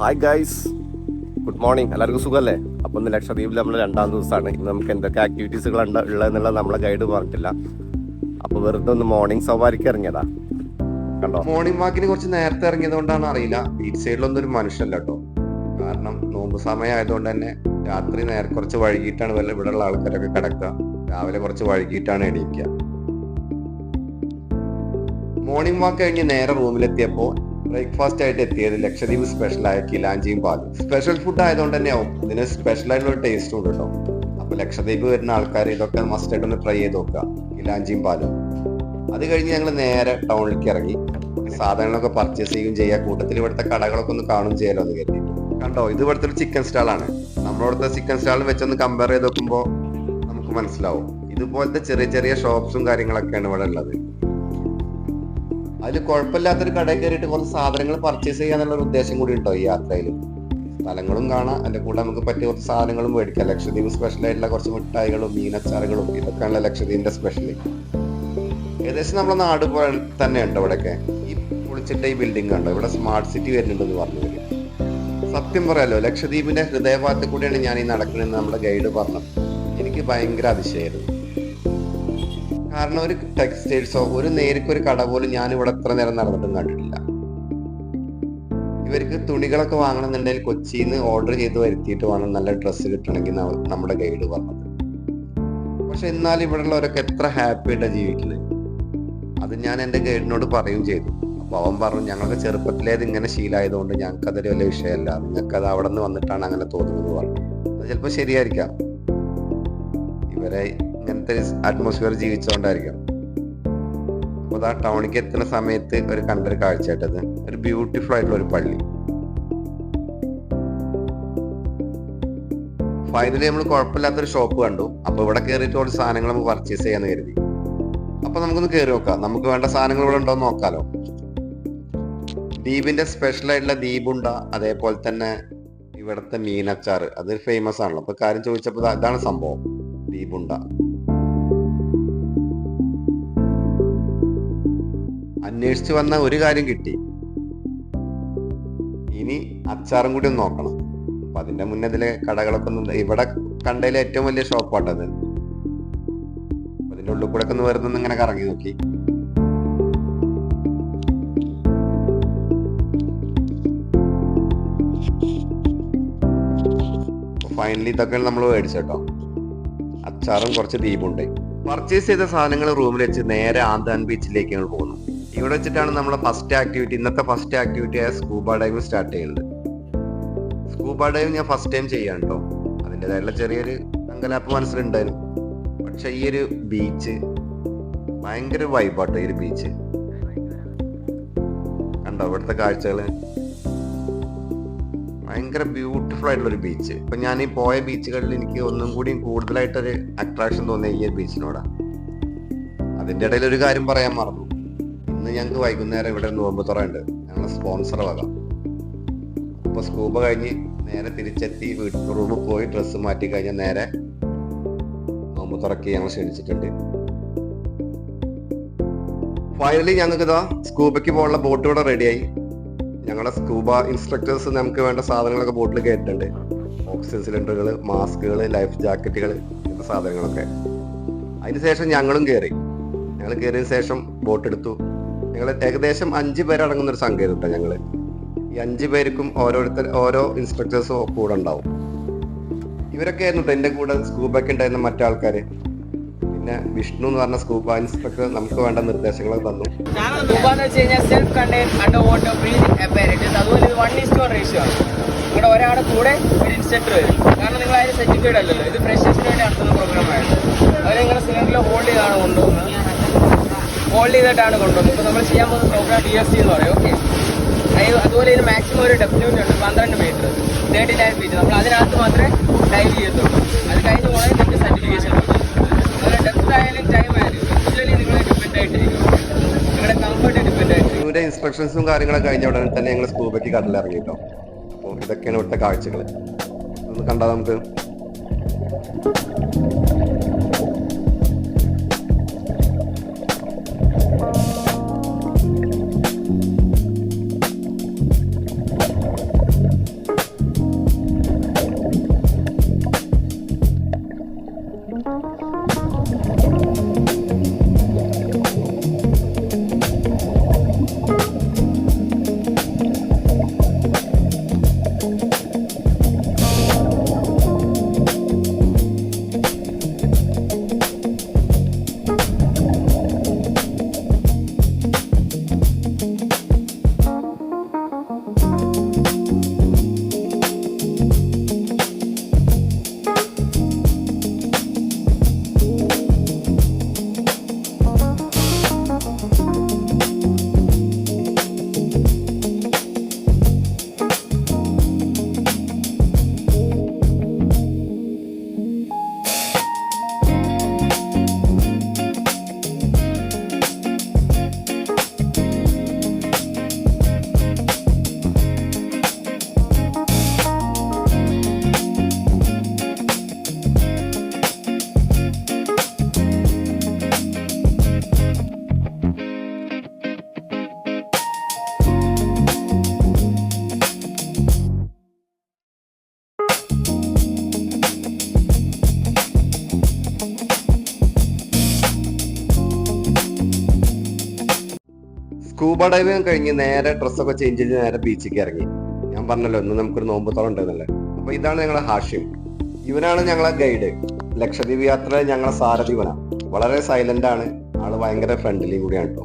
Hi guys, good morning. എല്ലാവർക്കും സുഖമല്ലേ? അപ്പോൾ ഇന്ന് ലക്ഷദ്വീപിൽ നമ്മൾ 2ാം ദിവസമാണ്. ഇന്ന് നമുക്ക് എന്തൊക്കെ ആക്ടിവിറ്റീസുകൾ ഉള്ളതെന്നുള്ളത് നമ്മളെ ഗൈഡ് പറഞ്ഞിട്ടില്ല. അപ്പോൾ വെറുതെ ഒന്ന് മോർണിംഗ് സവാരിക്ക് ഇറങ്ങിയതാ. കണ്ടോ, മോർണിംഗ് വാക്കിന് കുറച്ച് നേരത്തെ ഇറങ്ങിയത് കൊണ്ടാണ് അറിയില്ല, ബീച്ച് സൈഡിലൊന്നും ഒരു മനുഷ്യല്ല കേട്ടോ. കാരണം നോമ്പ് സമയം ആയതുകൊണ്ട് തന്നെ രാത്രി കുറച്ച് വൈകിട്ടാണ് ഇവിടെയുള്ള ആൾക്കാരൊക്കെ കിടക്കുക. രാവിലെ കുറച്ച് വൈകിട്ടാണ് എണീക്കുക. മോർണിംഗ് വാക്ക് കഴിഞ്ഞ് നേരെ റൂമിലെത്തിയപ്പോൾ ബ്രേക്ക്ഫാസ്റ്റ് ആയിട്ട് എത്തിയത് ലക്ഷദ്വീപ് സ്പെഷ്യലായ കിലാഞ്ചിയും പാലും. സ്പെഷ്യൽ ഫുഡ് ആയതുകൊണ്ട് തന്നെ ആവും ഇതിന് സ്പെഷ്യൽ ആയിട്ടുള്ള ടേസ്റ്റും ഉണ്ട് കേട്ടോ. അപ്പൊ ലക്ഷദ്വീപ് വരുന്ന ആൾക്കാർ ഇതൊക്കെ മസ്റ്റ് ആയിട്ട് ഒന്ന് ട്രൈ ചെയ്ത് നോക്കുക, കിലാഞ്ചിയും പാലും. അത് കഴിഞ്ഞ് ഞങ്ങൾ നേരെ ടൗണിലേക്ക് ഇറങ്ങി. സാധനങ്ങളൊക്കെ പർച്ചേസ് ചെയ്യുകയും ചെയ്യുക, കൂട്ടത്തിൽ ഇവിടുത്തെ കടകളൊക്കെ ഒന്ന് കാണുകയും ചെയ്യാലോ എന്ന് കരുതി. കണ്ടോ, ഇത് ഇവിടുത്തെ ഒരു ചിക്കൻ സ്റ്റാളാണ്. നമ്മളിവിടുത്തെ ചിക്കൻ സ്റ്റാളിൽ വെച്ചൊന്ന് കമ്പയർ ചെയ്ത് നോക്കുമ്പോൾ നമുക്ക് മനസ്സിലാവും. ഇതുപോലത്തെ ചെറിയ ചെറിയ ഷോപ്സും കാര്യങ്ങളൊക്കെയാണ് ഇവിടെ ഉള്ളത്. അതിൽ കുഴപ്പമില്ലാത്തൊരു കടയിൽ കയറിയിട്ട് കുറച്ച് സാധനങ്ങൾ പർച്ചേസ് ചെയ്യാന്നുള്ള ഒരു ഉദ്ദേശം കൂടി ഉണ്ടോ ഈ യാത്രയിൽ. സ്ഥലങ്ങളും കാണാം, അതിന്റെ കൂടെ നമുക്ക് പറ്റിയ കുറച്ച് സാധനങ്ങളും മേടിക്കാം. ലക്ഷദ്വീപ് സ്പെഷ്യൽ ആയിട്ടുള്ള കുറച്ച് മിഠായികളും മീനച്ചാറുകളും ഇതൊക്കെയാണല്ലോ ലക്ഷദ്വീപിന്റെ സ്പെഷ്യലി. ഏകദേശം നമ്മളെ നാട് പോലെ തന്നെ ഉണ്ട് ഇവിടെയൊക്കെ. ഈ പൊളിച്ചിട്ട ഈ ബിൽഡിംഗ് കണ്ടോ, ഇവിടെ സ്മാർട്ട് സിറ്റി വരുന്നുണ്ടെന്ന് പറഞ്ഞു വരും. സത്യം പറയാലോ, ലക്ഷദ്വീപിന്റെ ഹൃദയഭാഗത്ത് കൂടിയാണ് ഞാൻ ഈ നടക്കണമെന്ന് നമ്മുടെ ഗൈഡ് പറഞ്ഞത്. എനിക്ക് ഭയങ്കര അതിശയമായിരുന്നു. കാരണം ഒരു ടെക്സ്റ്റൈൽസോ ഒരു നേരിക്കൊരു കട പോലും ഞാൻ ഇവിടെ എത്ര നേരം നടന്നിട്ടും കണ്ടിട്ടില്ല. ഇവർക്ക് തുണികളൊക്കെ വാങ്ങണമെന്നുണ്ടെങ്കിൽ കൊച്ചിയിൽ നിന്ന് ഓർഡർ ചെയ്ത് വരുത്തിയിട്ട് വേണം നല്ല ഡ്രസ്സ് കിട്ടണമെങ്കിൽ നമ്മുടെ ഗൈഡ് പറഞ്ഞത്. പക്ഷെ എന്നാൽ ഇവിടെ ഉള്ളവരൊക്കെ എത്ര ഹാപ്പി ആയിട്ടാണ് ജീവിക്കുന്നത്. അത് ഞാൻ എൻ്റെ ഗൈഡിനോട് പറയുകയും ചെയ്തു. അപ്പൊ അവൻ പറഞ്ഞു, ഞങ്ങൾക്ക് ചെറുപ്പത്തിലേത് ഇങ്ങനെ ശീലമായതുകൊണ്ട് ഞങ്ങൾക്ക് അതൊരു വലിയ വിഷയമല്ല, നിങ്ങൾക്ക് അത് അവിടെ നിന്ന് വന്നിട്ടാണ് അങ്ങനെ തോന്നുന്നത് പറഞ്ഞു. അത് ചിലപ്പോൾ ശരിയായിരിക്കാം, ഇവരെ ഇങ്ങനത്തെ അറ്റ്മോസ്ഫിയർ ജീവിച്ചുകൊണ്ടായിരിക്കും. അപ്പോൾ ആ ടൗണിലേക്ക് എത്തുന്ന സമയത്ത് കണ്ടൊരു കാഴ്ചയായിട്ടത് ഒരു ബ്യൂട്ടിഫുൾ ആയിട്ടുള്ള ഒരു പള്ളി. ഫൈനലി നമ്മൾ കുഴപ്പമില്ലാത്തൊരു ഷോപ്പ് കണ്ടു. അപ്പൊ ഇവിടെ കയറിയിട്ട് കുറച്ച് സാധനങ്ങൾ നമുക്ക് പർച്ചേസ് ചെയ്യാന്ന് കരുതി. അപ്പൊ നമുക്കൊന്ന് കയറി നോക്കാം, നമുക്ക് വേണ്ട സാധനങ്ങൾ ഇവിടെ ഉണ്ടോ എന്ന് നോക്കാലോ. ദ്വീപിന്റെ സ്പെഷ്യൽ ആയിട്ടുള്ള ദ്വീപുണ്ട, അതേപോലെ തന്നെ ഇവിടുത്തെ മീനച്ചാറ് അത് ഫേമസ് ആണല്ലോ. അപ്പൊ കാര്യം ചോദിച്ചപ്പോൾ അതാണ് സംഭവം, ദ്വീപുണ്ട. അന്വേഷിച്ചു വന്ന ഒരു കാര്യം കിട്ടി, ഇനി അച്ചാറും കൂടി ഒന്ന് നോക്കണം. അപ്പൊ അതിന്റെ മുന്നേ ഇതിലെ കടകളൊക്കെ ഒന്ന് ഇവിടെ കണ്ടതിലെ ഏറ്റവും വലിയ ഷോപ്പാട്ടത്. അതിന്റെ ഉള്ളിൽ കൂടെ ഒക്കെ ഒന്ന് വെറുതെ ഇങ്ങനെ കറങ്ങി നോക്കി. ഫൈനലി ഇതൊക്കെ നമ്മൾ മേടിച്ചേട്ടോ, അച്ചാറും കുറച്ച് ദ്വീപുണ്ട്. പർച്ചേസ് ചെയ്ത സാധനങ്ങൾ റൂമിൽ വെച്ച് നേരെ ആന്താൻ ബീച്ചിലേക്ക് ഞങ്ങൾ പോകുന്നു. ഇവിടെ വെച്ചിട്ടാണ് നമ്മളെ ഫസ്റ്റ് ആക്ടിവിറ്റി, ഇന്നത്തെ ഫസ്റ്റ് ആക്ടിവിറ്റി ആയ സ്കൂബ ഡൈവിംഗ് സ്റ്റാർട്ട് ചെയ്യുന്നത്. സ്കൂബ ഡൈവിംഗ് ഞാൻ ഫസ്റ്റ് ടൈം ചെയ്യാൻ കേട്ടോ. അതിൻ്റെതായിട്ടുള്ള ചെറിയൊരു അങ്കലാപ്പ് മനസ്സിലുണ്ടായിരുന്നു. പക്ഷെ ഈ ഒരു ബീച്ച് ഭയങ്കര വൈബാട്ടോ. ഈ ഒരു ബീച്ച് കണ്ടോ, ഇവിടുത്തെ കാഴ്ചകള് ഭയങ്കര ബ്യൂട്ടിഫുൾ ആയിട്ടുള്ള ഒരു ബീച്ച്. ഇപ്പൊ ഞാൻ ഈ പോയ ബീച്ചുകളിൽ എനിക്ക് ഒന്നും കൂടി കൂടുതലായിട്ടൊരു അട്രാക്ഷൻ തോന്നിയ ഈ ബീച്ചിനോടാ. അതിന്റെ ഇടയിൽ ഒരു കാര്യം പറയാൻ മറന്നു. ഇന്ന് ഞങ്ങൾക്ക് വൈകുന്നേരം ഇവിടെ നോമ്പ് തുറ ഉണ്ട്, ഞങ്ങളെ സ്പോൺസർ വക. അപ്പൊ സ്കൂബ കഴിഞ്ഞ് നേരെ തിരിച്ചെത്തി റൂമിൽ പോയി ഡ്രസ്സ് മാറ്റി കഴിഞ്ഞാൽ നേരെ നോമ്പ് തുറക്കി ഞങ്ങൾ ക്ഷണിച്ചിട്ടുണ്ട്. ഫൈനലി ഞങ്ങൾക്ക് ഇതാ സ്കൂബയ്ക്ക് പോകാനുള്ള ബോട്ട് ഇവിടെ റെഡിയായി. ഞങ്ങളുടെ സ്കൂബ ഇൻസ്ട്രക്ടേഴ്സ് നമുക്ക് വേണ്ട സാധനങ്ങളൊക്കെ ബോട്ടിൽ കയറ്റുന്നുണ്ട്. ഓക്സിജൻ സിലിണ്ടറുകൾ, മാസ്കുകൾ, ലൈഫ് ജാക്കറ്റുകൾ, ഇങ്ങനത്തെ സാധനങ്ങളൊക്കെ. അതിനുശേഷം ഞങ്ങളും കയറി. ഞങ്ങൾ കയറിയതിനു ശേഷം ബോട്ട് എടുത്തു. ഞങ്ങൾ ഏകദേശം 5 പേരടങ്ങുന്ന ഒരു സംഖ്യ കേട്ടോ. ഞങ്ങൾ ഈ 5 പേർക്കും ഓരോ ഇൻസ്ട്രക്ടേഴ്സും കൂടെ ഉണ്ടാവും. ഇവരൊക്കെ ആയിരുന്നു എൻ്റെ കൂടെ സ്കൂബയ്ക്ക് ഉണ്ടായിരുന്ന മറ്റാൾക്കാർ. പിന്നെ വിഷ്ണു എന്ന് പറഞ്ഞ സ്കൂബ ഇൻസ്ട്രക്ടർ നമുക്ക് വേണ്ട നിർദ്ദേശങ്ങളൊക്കെ തന്നു. Self contained under water breathing apparatus, അതുപോലെ ഇത് 1:1 റേഷ്യോ ആണ്. നിങ്ങളുടെ ഒരാളുടെ കൂടെ ഒരു ഇൻസ്ട്രക്ടർ വരും. കാരണം നിങ്ങൾ അതിന് സർട്ടിഫിക്കറ്റ് അല്ലല്ലോ, ഇത് ഫ്രഷേഴ്സിന് വേണ്ടി നടത്തുന്ന പ്രോഗ്രാമായിരുന്നു. അവർ നിങ്ങളുടെ സിലിണ്ടറിൽ ഹോൾഡ് ചെയ്താണ് കൊണ്ടുപോകുന്നത്. ഹോൾഡ് ചെയ്തിട്ടാണ് കൊണ്ടുപോകുന്നത്. ഇപ്പോൾ നമ്മൾ ചെയ്യാൻ പോകുന്ന പ്രോഗ്രാം DFC എന്ന് പറയും. ഓക്കെ, അതുപോലെ ഇതിന് മാക്സിമം ഒരു ഡെപ്ത് ലിമിറ്റ് ഉണ്ട്, 12 മീറ്റർ, 39 ഫീറ്റ്. നമ്മൾ അതിനകത്ത് മാത്രമേ ഡൈവ് ചെയ്യത്തുള്ളൂ. അത് കഴിഞ്ഞ് പോകണമെങ്കിൽ നിങ്ങൾക്ക് സർട്ടിഫിക്കേഷൻ കിട്ടും. അതുപോലെ ഡെപ്ത് ആയാലും ടൈം ആയാലും ആക്ച്വലി നിങ്ങളെ ഡിപ്പെൻഡ് ആയിട്ടിരിക്കും, നിങ്ങളുടെ കംഫർട്ട് ഡിപ്പെൻഡ് ആയിട്ടിരിക്കും. ഇതിന്റെ ഇൻസ്ട്രക്ഷൻസും കാര്യങ്ങളൊക്കെ കഴിഞ്ഞ ഉടനെ തന്നെ ഞങ്ങൾ സ്കൂബയ്ക്ക് കടലിറങ്ങി കേട്ടോ. അപ്പോൾ ഇതൊക്കെയാണ് ഇവിടുത്തെ കാഴ്ചകൾ. ഒന്ന് കണ്ടാൽ നമുക്ക് സ്കൂബ ഡൈവിങ് കഴിഞ്ഞ് നേരെ ഡ്രസ്സൊക്കെ ചേഞ്ച് ചെയ്ത് നേരെ ബീച്ചിലേക്ക് ഇറങ്ങി. ഞാൻ പറഞ്ഞല്ലോ ഇന്ന് നമുക്കൊരു നോമ്പത്തോളം ഉണ്ടെന്നല്ലേ. അപ്പൊ ഇതാണ് ഞങ്ങളെ ഹാഷിം. ഇവനാണ് ഞങ്ങളെ ഗൈഡ്. ലക്ഷദ്വീപ് യാത്ര ഞങ്ങളെ സാരഥി ഇവനാണ്. വളരെ സൈലന്റ് ആണ് ആള്, ഭയങ്കര ഫ്രണ്ട്ലി കൂടിയാണ് കേട്ടോ.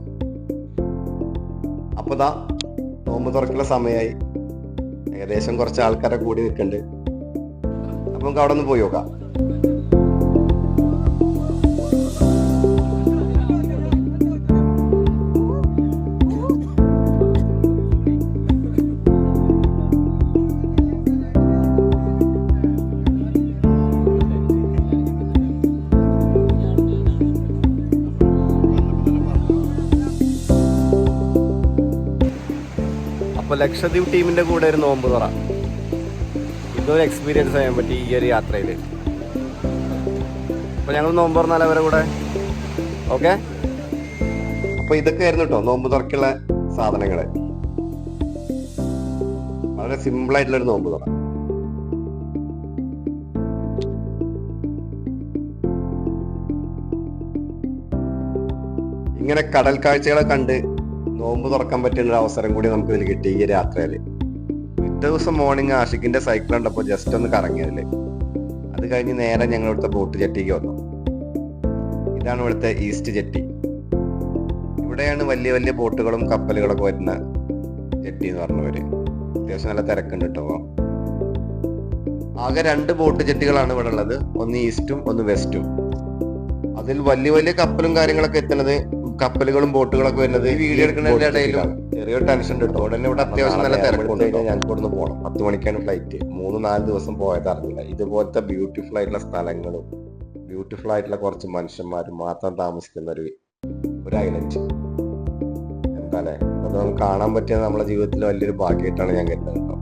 അപ്പൊ ദാ നോമ്പ് തുറക്കുള്ള സമയമായി. ഏകദേശം കുറച്ച് ആൾക്കാരെ കൂടി നിൽക്കുന്നുണ്ട്. അപ്പൊ നമുക്ക് അവിടെ ഒന്ന് പോയി നോക്കാം. അപ്പോൾ ലക്ഷദ്വീപ് ടീമിൻ്റെ കൂടെ ഒരു നോമ്പ് തുറ, ഇതൊരു എക്സ്പീരിയൻസ് ചെയ്യാൻ പറ്റി ഈ ഒരു യാത്രയിൽ. അപ്പോൾ ഞങ്ങൾ നോമ്പ് തുറന്നാൽ അവരെ കൂടെ ഓക്കെ. അപ്പൊ ഇതൊക്കെ ആയിരുന്നു കേട്ടോ നോമ്പ് തുറക്കുള്ള സാധനങ്ങള്. വളരെ സിമ്പിൾ ആയിട്ടുള്ള ഒരു നോമ്പ് തുറ. ഇങ്ങനെ കടൽ കാഴ്ചകളെ കണ്ട് നോമ്പ് തുറക്കാൻ പറ്റുന്ന ഒരു അവസരം കൂടി നമുക്ക് ഇതിൽ കിട്ടി ഈ യാത്രയില്. പിറ്റേ ദിവസം മോർണിംഗ് ആഷിഖിന്റെ സൈക്കിൾ കണ്ടപ്പോൾ ജസ്റ്റ് ഒന്ന് കറങ്ങിയതില്. അത് കഴിഞ്ഞ് നേരെ ഞങ്ങൾ ഇവിടുത്തെ ബോട്ട് ജെട്ടിക്ക് വന്നു. ഇതാണ് ഇവിടുത്തെ ഈസ്റ്റ് ജെട്ടി. ഇവിടെയാണ് വലിയ വലിയ ബോട്ടുകളും കപ്പലുകളൊക്കെ വരുന്ന ജെട്ടി എന്ന് പറഞ്ഞവര്. അത്യാവശ്യം നല്ല തിരക്കുണ്ട് കേട്ടോ. ആകെ 2 ബോട്ട് ജെട്ടികളാണ് ഇവിടെ ഉള്ളത്. ഒന്ന് ഈസ്റ്റും ഒന്ന് വെസ്റ്റും. അതിൽ വലിയ വലിയ കപ്പലും കാര്യങ്ങളൊക്കെ എത്തുന്നത്, കപ്പലുകളും ബോട്ടുകളൊക്കെ വരുന്നത് വീഡിയോ എടുക്കുന്നതിന്റെ ഇടയിലും ചെറിയൊരു ടെൻഷൻ കിട്ടും. ഉടനെ ഇവിടെ അത്യാവശ്യം നല്ല തിരക്കുണ്ട്. ഞങ്ങൾക്ക് ഇവിടുന്ന് പോകണം. 10 മണിക്കാണ് ഫ്ലൈറ്റ്. 3-4 ദിവസം പോയത് അറിഞ്ഞില്ല. ഇതുപോലത്തെ ബ്യൂട്ടിഫുൾ ആയിട്ടുള്ള സ്ഥലങ്ങളും ബ്യൂട്ടിഫുൾ ആയിട്ടുള്ള കുറച്ച് മനുഷ്യന്മാരും മാത്രം താമസിക്കുന്ന ഒരു ഐലൻഡ്. എന്താല്ലേ, അത് നമുക്ക് കാണാൻ പറ്റിയത് നമ്മളെ ജീവിതത്തിൽ വലിയൊരു ഭാഗ്യമായിട്ടാണ് ഞാൻ കരുതുന്നത്.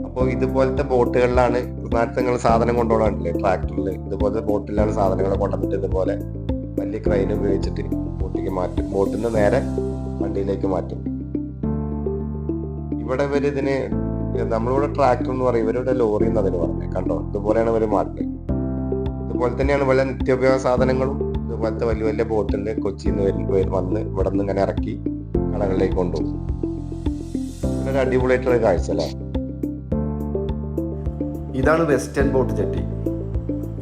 അപ്പോൾ ഇതുപോലത്തെ ബോട്ടുകളിലാണ് നാട്ടിൽ നിങ്ങൾ സാധനം കൊണ്ടുപോകാണ്ടില്ലേ, ട്രാക്ടറിൽ ഇതുപോലത്തെ ബോട്ടിലാണ് സാധനങ്ങൾ കൊണ്ടുവന്നിട്ട് ഇതുപോലെ വലിയ ക്രെയിൻ ഉപയോഗിച്ചിട്ട് ബോട്ടിലേക്ക് മാറ്റും. ബോട്ടിൽ നിന്ന് നേരെ വണ്ടിയിലേക്ക് മാറ്റും. ഇവിടെ ഇവർ ഇതിന് നമ്മളിവിടെ ട്രാക്ടർ എന്ന് പറയും, ഇവരുടെ ലോറി എന്ന് അതിന് പറഞ്ഞത്. കണ്ടോ, ഇതുപോലെയാണ് ഇവർ മാറ്റുന്നത്. ഇതുപോലെ തന്നെയാണ് വലിയ നിത്യോപയോഗ സാധനങ്ങളും ഇതുപോലത്തെ വലിയ വലിയ ബോട്ടുണ്ട് കൊച്ചിയിൽ നിന്ന് വന്ന് ഇവിടെ നിന്ന് ഇങ്ങനെ ഇറക്കി കടകളിലേക്ക് കൊണ്ടുപോകും. ഒരു അടിപൊളിയായിട്ടുള്ള കാഴ്ച അല്ലേ. ഇതാണ് വെസ്റ്റേൺ ബോട്ട് ജെട്ടി.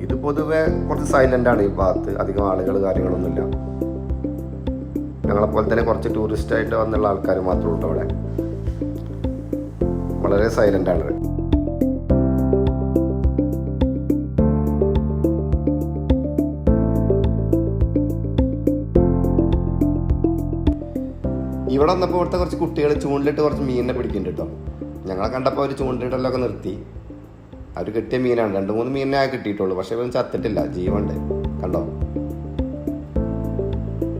ഇത് പൊതുവെ കുറച്ച് സൈലന്റ് ആണ്. ഈ ഭാഗത്ത് അധികം ആളുകൾ കാര്യങ്ങളൊന്നുമില്ല. ഞങ്ങളെപ്പോലെ തന്നെ കുറച്ച് ടൂറിസ്റ്റ് ആയിട്ട് വന്നുള്ള ആൾക്കാർ മാത്രമേ ഉള്ളൂ അവിടെ. വളരെ സൈലന്റ് ആണ്. ഇവിടെ വന്നപ്പോൾ ഇവിടുത്തെ കുറച്ച് കുട്ടികൾ ചൂണ്ടിലിട്ട് കുറച്ച് മീനിനെ പിടിക്കുന്നുണ്ട് കേട്ടോ. ഞങ്ങളെ കണ്ടപ്പോൾ അവർ ചൂണ്ടിലിട്ടല്ലൊക്കെ നിർത്തി. അവർ കിട്ടിയ മീനാണ്. 2-3 മീനിനെ കിട്ടിയിട്ടുള്ളൂ. പക്ഷെ ഇവൻ ചത്തിട്ടില്ല, ജീവണ്ട്. കണ്ടോ,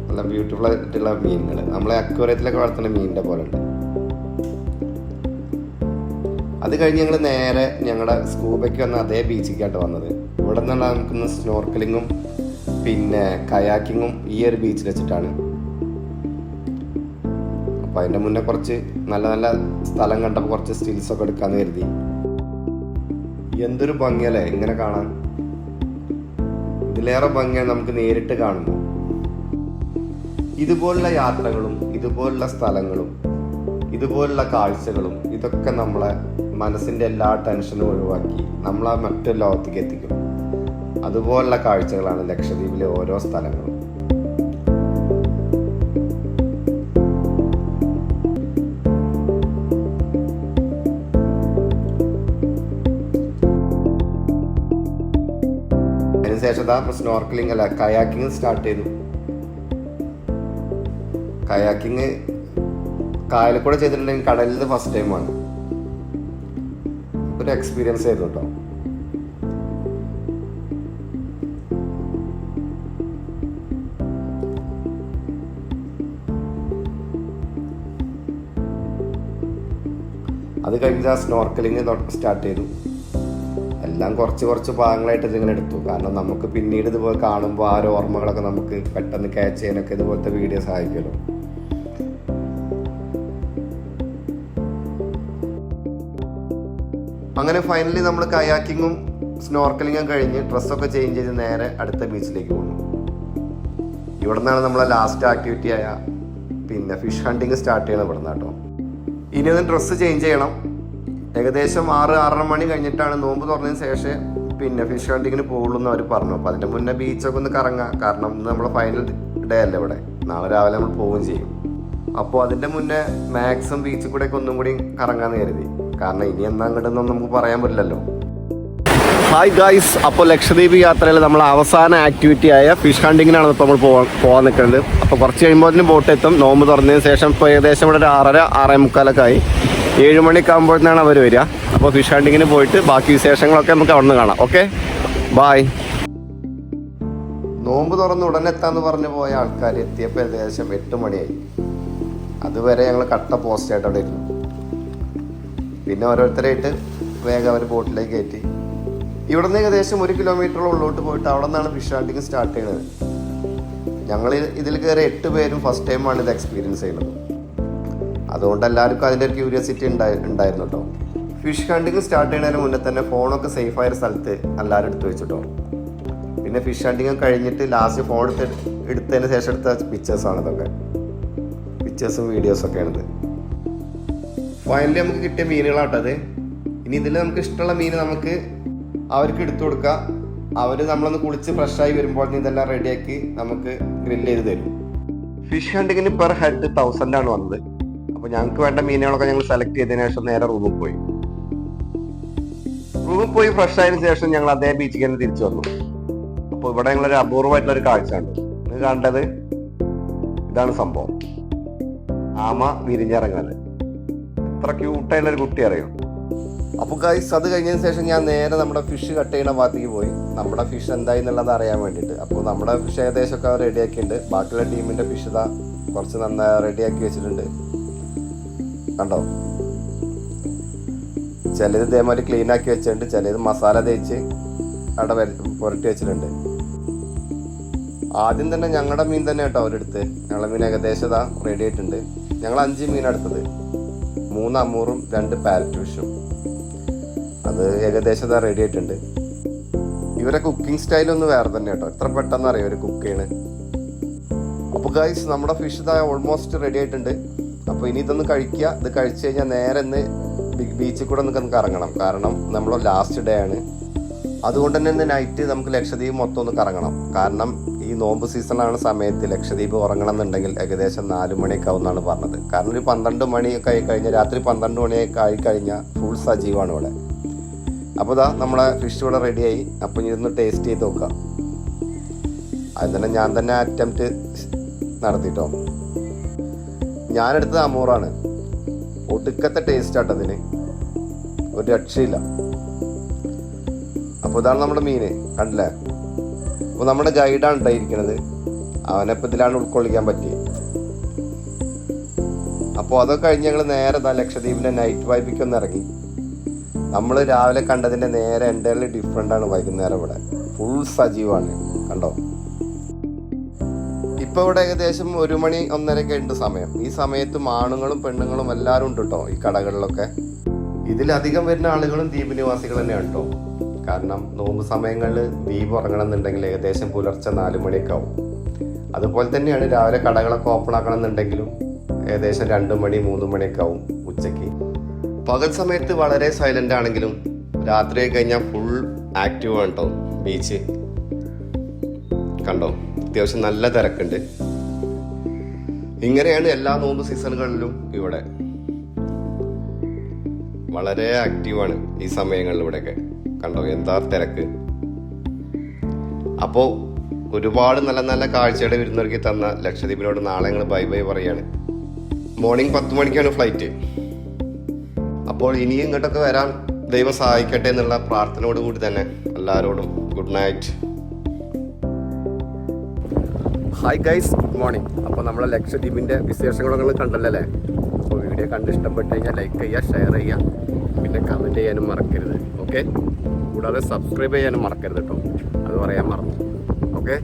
നല്ല ബ്യൂട്ടിഫുൾ ആയിട്ടുള്ള മീനുകൾ. നമ്മളെ അക്വേറിയത്തിലൊക്കെ വളർത്തുന്ന മീനിന്റെ പോലെ ഉണ്ട്. അത് കഴിഞ്ഞ് ഞങ്ങൾ നേരെ ഞങ്ങളുടെ സ്കൂബയ്ക്ക് വന്ന അതേ ബീച്ചിലേക്കായിട്ട് വന്നത്. ഇവിടെ നിന്നുള്ള നമുക്കിന്ന് സ്നോർക്കലിങ്ങും പിന്നെ കയാക്കിങ്ങും ഈ ഒരു ബീച്ചിൽ വെച്ചിട്ടാണ്. അപ്പം അതിൻ്റെ മുന്നേ കുറച്ച് നല്ല നല്ല സ്ഥലം കണ്ടപ്പോൾ കുറച്ച് സ്റ്റിൽസൊക്കെ എടുക്കാമെന്ന് കരുതി. എന്തൊരു ഭംഗിയല്ലേ ഇങ്ങനെ കാണാൻ. ഇതിലേറെ ഭംഗിയാണ് നമുക്ക് നേരിട്ട് കാണുമ്പോൾ. ഇതുപോലുള്ള യാത്രകളും ഇതുപോലുള്ള സ്ഥലങ്ങളും ഇതുപോലുള്ള കാഴ്ചകളും ഇതൊക്കെ നമ്മളെ മനസ്സിൻ്റെ എല്ലാ ടെൻഷനും ഒഴിവാക്കി നമ്മളെ മറ്റൊരു ലോകത്തേക്ക് എത്തിക്കും. അതുപോലുള്ള കാഴ്ചകളാണ് ലക്ഷദ്വീപിലെ ഓരോ സ്ഥലങ്ങളും. അതിനുശേഷം സ്നോർക്കലിംഗ് അല്ല കയാക്കിങ് സ്റ്റാർട്ട് ചെയ്തു. കയാക്കിങ് കായലിൽ കൂടെ ചെയ്തിട്ടുണ്ടെങ്കിൽ കടലിൽ ഫസ്റ്റ് ടൈമാണ്. ഒരു എക്സ്പീരിയൻസ് ആയിരുന്നു കേട്ടോ. അത് കഴിഞ്ഞ സ്നോർക്കലിംഗ് സ്റ്റാർട്ട് ചെയ്തു. എല്ലാം കുറച്ച് ഭാഗങ്ങളായിട്ട് ഇതിങ്ങനെ എടുത്തു. കാരണം നമുക്ക് പിന്നീട് ഇതുപോലെ കാണുമ്പോൾ ആ ഒരു ഓർമ്മകളൊക്കെ നമുക്ക് പെട്ടെന്ന് ക്യാച്ച് ചെയ്യാനൊക്കെ ഇതുപോലത്തെ വീഡിയോ സഹായിക്കുമല്ലോ. അങ്ങനെ ഫൈനലി നമ്മൾ കയാക്കിങ്ങും സ്നോർക്കലിങ്ങും കഴിഞ്ഞ് ഡ്രസ്സൊക്കെ ചേഞ്ച് ചെയ്ത് നേരെ അടുത്ത ബീച്ചിലേക്ക് പോകുന്നു. ഇവിടെ നിന്നാണ് നമ്മളെ ലാസ്റ്റ് ആക്ടിവിറ്റി ആയ പിന്നെ ഫിഷ് ഹണ്ടിങ് സ്റ്റാർട്ട് ചെയ്യണം ഇവിടുന്ന് കേട്ടോ. ഇനി ഒന്ന് ഡ്രസ്സ് ചേഞ്ച് ചെയ്യണം. ഏകദേശം 6-6:30 മണി കഴിഞ്ഞിട്ടാണ് നോമ്പ് തുറന്നതിന് ശേഷം പിന്നെ ഫിഷ് ഹണ്ടിങ്ങിന് പോകുള്ളൂ എന്ന് അവർ പറഞ്ഞു. അപ്പോൾ അതിൻ്റെ മുന്നേ ബീച്ചൊക്കെ ഒന്ന് കറങ്ങാം. കാരണം ഇന്ന് നമ്മളെ ഫൈനൽ ഡേ അല്ലേ ഇവിടെ. നാളെ രാവിലെ നമ്മൾ പോവുകയും ചെയ്യും. അപ്പോൾ അതിൻ്റെ മുന്നേ മാക്സിമം ബീച്ചിൽ കൂടെയൊക്കെ ഒന്നും കൂടി കറങ്ങാമെന്ന് കരുതി. കാരണം ഇനി എന്നാ അങ്ങോട്ടൊന്നും നമുക്ക് പറയാൻ പറ്റില്ലല്ലോ. ഹായ് ഗായ്സ്, അപ്പോൾ ലക്ഷദ്വീപ് യാത്രയിൽ നമ്മൾ അവസാന ആക്ടിവിറ്റി ആയ ഫിഷ് ഹണ്ടിങ്ങിനാണ് ഇപ്പോൾ നമ്മൾ പോകാൻ നിൽക്കുന്നത്. അപ്പോൾ കുറച്ച് കഴിയുമ്പോൾ ബോട്ട് എത്തും. നോമ്പ് തുറന്നതിന് ശേഷം ഇപ്പോൾ ഏകദേശം ഇവിടെ ഒരു 6:30-6:45 ആയി. 7 മണിയൊക്കെ ആകുമ്പോഴത്തേനാണ് അവർ വരിക. അപ്പോൾ ഫിഷ് ഹണ്ടിങ്ങിന് പോയിട്ട് ബാക്കി വിശേഷങ്ങളൊക്കെ നമുക്ക് അവിടെ നിന്ന് കാണാം. Okay, bye. നോമ്പ് തുറന്ന് ഉടനെ എത്താന്ന് പറഞ്ഞു പോയ ആൾക്കാർ എത്തിയപ്പോൾ ഏകദേശം 8 മണിയായി. അതുവരെ ഞങ്ങൾ കട്ട പോസ്റ്റായിട്ട് അവിടെ ഇരുന്നു. പിന്നെ ഓരോരുത്തരായിട്ട് വേഗം അവർ ബോട്ടിലേക്ക് കയറ്റി. ഇവിടെ നിന്ന് ഏകദേശം 1 കിലോമീറ്റർ ഉള്ളോട്ട് പോയിട്ട് അവിടെ നിന്നാണ് ഫിഷ് ഹണ്ടിങ് സ്റ്റാർട്ട് ചെയ്യുന്നത്. ഞങ്ങൾ ഇതിൽ കയറി 8 പേരും ഫസ്റ്റ് ടൈമാണ് ഇത് എക്സ്പീരിയൻസ് ചെയ്യുന്നത്. അതുകൊണ്ട് എല്ലാവർക്കും അതിൻ്റെ ഒരു ക്യൂരിയോസിറ്റി ഉണ്ടായിരുന്നു കേട്ടോ. ഫിഷ് ഹണ്ടിങ് സ്റ്റാർട്ട് ചെയ്യുന്നതിന് മുന്നേ തന്നെ ഫോണൊക്കെ സേഫായ സ്ഥലത്ത് എല്ലാവരും എടുത്തു വെച്ചിട്ടോ. പിന്നെ ഫിഷ് ഹണ്ടിങ് കഴിഞ്ഞിട്ട് ലാസ്റ്റ് ഫോൺ എടുത്തതിന് ശേഷം എടുത്ത പിക്ചേഴ്സാണ് ഇതൊക്കെ. പിക്ചേഴ്സും വീഡിയോസൊക്കെയാണിത്. ഫൈനലി നമുക്ക് കിട്ടിയ മീനുകളാട്ടത്. ഇനി ഇതിൽ നമുക്ക് ഇഷ്ടമുള്ള മീൻ നമുക്ക് അവർക്ക് എടുത്തു കൊടുക്കുക. അവർ നമ്മളൊന്ന് കുളിച്ച് ഫ്രഷായി വരുമ്പോൾ ഇതെല്ലാം റെഡിയാക്കി നമുക്ക് ഗ്രില്ല് ചെയ്ത് തരും. ഫിഷ് ഹണ്ടിങ്ങിന് പെർ ഹെഡ് 1000 ആണ് വന്നത്. അപ്പോൾ ഞങ്ങൾക്ക് വേണ്ട മീനുകളൊക്കെ ഞങ്ങൾ സെലക്ട് ചെയ്തതിനു ശേഷം നേരെ റൂമിൽ പോയി ഫ്രഷ് ആയതിനു ശേഷം ഞങ്ങൾ അതേ ബീച്ചിൽ തന്നെ തിരിച്ചു വന്നു. അപ്പോൾ ഇവിടെ ഞങ്ങളൊരു അപൂർവമായിട്ടുള്ളൊരു കാഴ്ച ഉണ്ട്. നിങ്ങൾ കണ്ടത് ഇതാണ് സംഭവം. ആമ വിരിഞ്ഞിറങ്ങുന്നത്. എത്ര ക്യൂട്ടായിട്ടുള്ളൊരു കുട്ടി അറിയും. അപ്പോൾ ഗൈസ് അത് കഴിഞ്ഞതിന് ശേഷം ഞാൻ നേരെ നമ്മുടെ ഫിഷ് കട്ട് ചെയ്യുന്ന ഭാഗത്തേക്ക് പോയി. നമ്മുടെ ഫിഷ് എന്തായി എന്നുള്ളത് അറിയാൻ വേണ്ടിയിട്ട്. അപ്പോൾ നമ്മുടെ ഫിഷ് ഏകദേശമൊക്കെ റെഡിയാക്കിയിട്ടുണ്ട്. ബാക്കിയുള്ള ടീമിൻ്റെ ഫിഷ് ഇതാ കുറച്ച് നന്നായി റെഡിയാക്കി വെച്ചിട്ടുണ്ട്. കണ്ടോ, ചിലത് ഇതേമാതിരി ക്ലീൻ ആക്കി വെച്ചിട്ടുണ്ട്, ചിലത് മസാല തേച്ച് അവിടെ പുരട്ടി വെച്ചിട്ടുണ്ട്. ആദ്യം തന്നെ ഞങ്ങളുടെ മീൻ തന്നെ കേട്ടോ അവരെടുത്ത്. ഞങ്ങളുടെ മീൻ ഏകദേശം ഇതാ റെഡി ആയിട്ടുണ്ട്. ഞങ്ങൾ 5 മീൻ എടുത്തത്. 3 അമൂറും 2 പാരറ്റ് ഫിഷും. അത് ഏകദേശം ഇതാ റെഡി ആയിട്ടുണ്ട്. ഇവരെ കുക്കിംഗ് സ്റ്റൈലൊന്ന് വേറെ തന്നെ കേട്ടോ. എത്ര പെട്ടെന്ന് അറിയാം ഒരു കുക്ക് ചെയ്യണ്. അപ്പോൾ ഗൈസ് നമ്മുടെ ഫിഷ് ഇതാ ഓൾമോസ്റ്റ് റെഡി ആയിട്ടുണ്ട്. അപ്പോൾ ഇനി ഇതൊന്ന് കഴിക്കുക. ഇത് കഴിച്ചു കഴിഞ്ഞാൽ നേരെ ഇന്ന് ബീച്ചിൽ കൂടെ ഒന്ന് കറങ്ങണം. കാരണം നമ്മൾ ലാസ്റ്റ് ഡേ ആണ്. അതുകൊണ്ട് തന്നെ ഇന്ന് നൈറ്റ് നമുക്ക് ലക്ഷദ്വീപ് മൊത്തം ഒന്ന് കറങ്ങണം. കാരണം ഈ നോമ്പ് സീസണാണ് സമയത്ത് ലക്ഷദ്വീപ് ഉറങ്ങണം എന്നുണ്ടെങ്കിൽ ഏകദേശം 4 മണിയൊക്കെ ആവും എന്നാണ് പറഞ്ഞത്. കാരണം ഒരു 12 മണിയൊക്കെ ആയി കഴിഞ്ഞാൽ, രാത്രി 12 മണിയൊക്കെ ആയി കഴിഞ്ഞാൽ ഫുൾ സജീവമാണ് ഇവിടെ. അപ്പോൾ ഇതാ നമ്മളെ ഫിഷ് ഇവിടെ റെഡിയായി. അപ്പോൾ ഇനി ഇതൊന്ന് ടേസ്റ്റ് ചെയ്ത് നോക്കാം. അത് തന്നെ ഞാൻ തന്നെ അറ്റംപ്റ്റ് നടത്തിട്ടോ. ഞാനെടുത്തത് അമൂറാണ്. ഒടുക്കത്തെ ടേസ്റ്റ് ആട്ടോ അതിന്, ഒരു രക്ഷയില്ല. അപ്പോൾ ഇതാണ് നമ്മുടെ മീന്, കണ്ടില്ലേ. അപ്പോൾ നമ്മുടെ ഗൈഡാണ് ഉണ്ടായിരിക്കുന്നത്. അവനെപ്പോൾ ഇതിലാണ് ഉൾക്കൊള്ളിക്കാൻ പറ്റിയത്. അപ്പോൾ അതൊക്കെ കഴിഞ്ഞ് ഞങ്ങൾ നേരെ ലക്ഷദ്വീപിൻ്റെ നൈറ്റ് വൈബിക്ക് ഒന്ന് ഇറങ്ങി. നമ്മൾ രാവിലെ കണ്ടതിൻ്റെ നേരെ എൻ്റെ ഡിഫറെൻ്റ് ആണ് വൈകുന്നേരം. ഇവിടെ ഫുൾ സജീവമാണ്, കണ്ടോ. ഇപ്പോൾ ഇവിടെ ഏകദേശം 1 മണി 1:30 ഉണ്ട് സമയം. ഈ സമയത്ത് ആണുങ്ങളും പെണ്ണുങ്ങളും എല്ലാവരും ഉണ്ട് കേട്ടോ ഈ കടകളിലൊക്കെ. ഇതിലധികം വരുന്ന ആളുകളും ദ്വീപ് നിവാസികൾ തന്നെയാണ് കേട്ടോ. കാരണം നോമ്പ് സമയങ്ങളിൽ ദ്വീപ് ഉറങ്ങണം എന്നുണ്ടെങ്കിൽ ഏകദേശം പുലർച്ചെ 4 മണിയൊക്കെ ആവും. അതുപോലെ തന്നെയാണ് രാവിലെ കടകളൊക്കെ ഓപ്പൺ ആക്കണം എന്നുണ്ടെങ്കിലും ഏകദേശം 2 മണി 3 മണിയൊക്കെ ആവും ഉച്ചയ്ക്ക്. പകൽ സമയത്ത് വളരെ സൈലൻ്റ് ആണെങ്കിലും രാത്രി കഴിഞ്ഞാൽ ഫുൾ ആക്റ്റീവ് ആണ് കേട്ടോ ബീച്ച്. കണ്ടോ, അത്യാവശ്യം നല്ല തിരക്കുണ്ട്. ഇങ്ങനെയാണ് എല്ലാ നോമ്പ് സീസണുകളിലും ഇവിടെ. വളരെ ആക്റ്റീവാണ് ഈ സമയങ്ങളിൽ ഇവിടെയൊക്കെ. കണ്ടോ എന്താ തിരക്ക്. അപ്പോൾ ഒരുപാട് നല്ല നല്ല കാഴ്ചയുടെ വിരുന്നൊരുക്കി തന്ന ലക്ഷദ്വീപിനോട് നാളെ ഞങ്ങൾ ബൈ ബൈ പറയാണ്. മോർണിംഗ് 10 മണിക്കാണ് ഫ്ലൈറ്റ്. അപ്പോൾ ഇനിയും ഇങ്ങോട്ടൊക്കെ വരാൻ ദൈവം സഹായിക്കട്ടെ എന്നുള്ള പ്രാർത്ഥനയോട് കൂടി തന്നെ എല്ലാവരോടും good night. Hi guys, good morning. അപ്പോൾ നമ്മളെ ലക്ഷദ്വീപിൻ്റെ വിശേഷങ്ങളൊക്കെ കണ്ടല്ലോ അല്ലേ. അപ്പോൾ വീഡിയോ കണ്ട് ഇഷ്ടപ്പെട്ട് കഴിഞ്ഞാൽ ലൈക്ക് ചെയ്യുക, ഷെയർ ചെയ്യുക, പിന്നെ കമൻറ്റ് ചെയ്യാനും മറക്കരുത്. ഓക്കെ, കൂടാതെ സബ്സ്ക്രൈബ് ചെയ്യാനും മറക്കരുത് കേട്ടോ. അത് പറയാൻ മറന്നു. ഓക്കെ.